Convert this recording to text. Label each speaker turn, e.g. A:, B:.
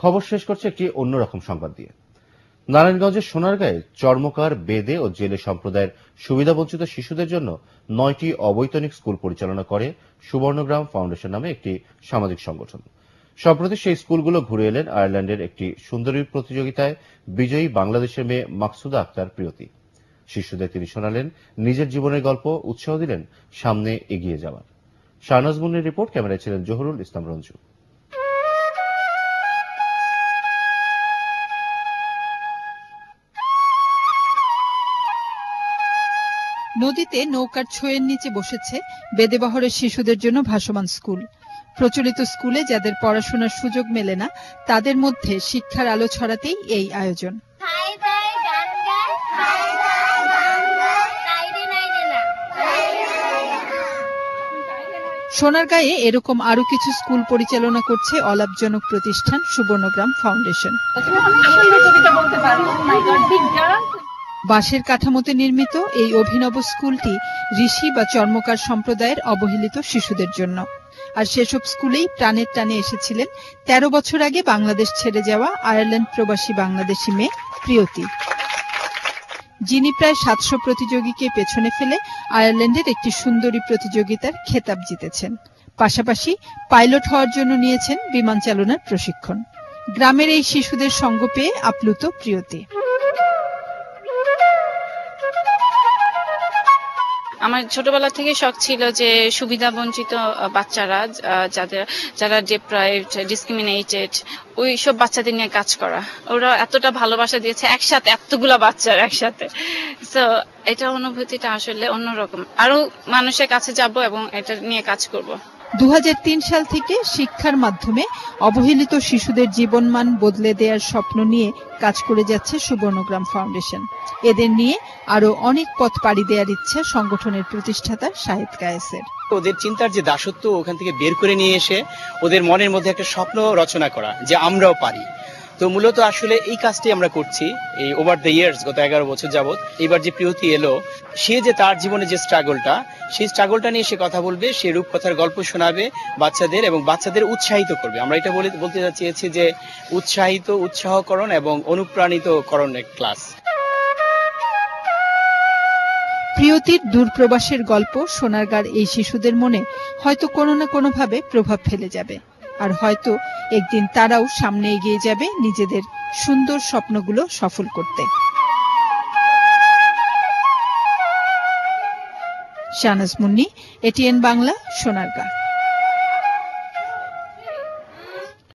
A: খবর শেষ করছে একটি অন্যরকম সংবাদ দিয়ে। নারায়ণগঞ্জের সোনারগাঁয়ে চর্মকার, বেদে ও জেলে সম্প্রদায়ের সুবিধাবঞ্চিত শিশুদের জন্য 9টি অবৈতনিক স্কুল পরিচালনা করে সুবর্ণগ্রাম ফাউন্ডেশন নামে একটি সামাজিক সংগঠন। সম্প্রতি সেই স্কুলগুলো ঘুরে এলেন আয়ারল্যান্ডের একটি সুন্দরী প্রতিযোগিতায় বিজয়ী বাংলাদেশের মেয়ে মাকসুদা আক্তার প্রিয়তি। শিশুদের তিনি শোনালেন নিজের জীবনের গল্প, উৎসাহ দিলেন সামনে এগিয়ে যাওয়ার। শাহনাজ মুন্নির রিপোর্ট, ক্যামেরায় ছিলেন জহুরুল ইসলাম রঞ্জু।
B: নদীতে নৌকার ছোঁয়ের নিচে বসেছে বেদেবহরের শিশুদের জন্য ভাসমান স্কুল। প্রচলিত স্কুলে যাদের পড়াশোনার সুযোগ মেলে না, তাদের মধ্যে শিক্ষার আলো ছড়াতেই এই আয়োজন। সোনারগাঁয়ে এরকম আরো কিছু স্কুল পরিচালনা করছে অলাভজনক প্রতিষ্ঠান সুবর্ণগ্রাম ফাউন্ডেশন। বাঁশের কাঠামোতে নির্মিত এই অভিনব স্কুলটি ঋষি বা চর্মকার সম্প্রদায়ের অবহেলিত শিশুদের জন্য। আর সেসব স্কুলেই প্রাণের টানে এসেছিলেন 13 বছর আগে বাংলাদেশ ছেড়ে যাওয়া আয়ারল্যান্ড প্রবাসী বাংলাদেশি মেয়ে প্রিয়তি, যিনি প্রায় 700 প্রতিযোগীকে পেছনে ফেলে আয়ারল্যান্ডের একটি সুন্দরী প্রতিযোগিতার খেতাব জিতেছেন। পাশাপাশি পাইলট হওয়ার জন্য নিয়েছেন বিমান চালনার প্রশিক্ষণ। গ্রামের এই শিশুদের সঙ্গ পেয়ে আপ্লুত প্রিয়তি।
C: আমার ছোটবেলা থেকে শখ ছিল যে সুবিধা বঞ্চিত বাচ্চারা, যারা ডিপ্রাইভড, ডিসক্রিমিনেটেড, ওই সব বাচ্চাদের নিয়ে কাজ করা। ওরা এতটা ভালোবাসা দিয়েছে একসাথে, এতগুলা বাচ্চার একসাথে। তো এটা অনুভূতিটা আসলে অন্যরকম। আরো মানুষের কাছে যাব এবং এটা নিয়ে কাজ করব।
B: 2003 সাল থেকে শিক্ষার মাধ্যমে অবহেলিত শিশুদের জীবনমান বদলে দেওয়ার স্বপ্ন নিয়ে কাজ করে যাচ্ছে সুবর্ণগ্রাম ফাউন্ডেশন। এদের নিয়ে আরো অনেক পথ পাড়ি দেওয়ার ইচ্ছা সংগঠনের প্রতিষ্ঠাতা শাহিদ কায়েসের।
D: ওদের চিন্তার যে দাসত্ব ওখান থেকে বের করে নিয়ে এসে ওদের মনের মধ্যে একটা স্বপ্ন রচনা করা যে আমরাও পারি। তো মূলত আসলে এই কাজটি আমরা করছি এই ওভার দ্য ইয়ার্স, গত 11 বছর যাবত। এবার যে প্রিয়তি এলো, সে যে তার জীবনে যে সেই স্ট্রাগলটা নিয়ে সে কথা বলবে, সে রূপকথার গল্প শোনাবে বাচ্চাদের এবং বাচ্চাদের উৎসাহিত করবে। আমরা এটা বলতে চেয়েছি যে উৎসাহকরণ এবং অনুপ্রাণিতকরণ এক ক্লাস।
B: প্রিয়তির দূরপ্রবাসের গল্প সোনারগাঁর এই শিশুদের মনে হয়তো কোনো না কোনোভাবে প্রভাব ফেলে যাবে, আর হয়তো একদিন তারাও সামনে এগিয়ে যাবে নিজেদের সুন্দর স্বপ্নগুলো সফল করতে। শাহনাজ মুন্নি, এটিএন বাংলা, সোনারগাঁ।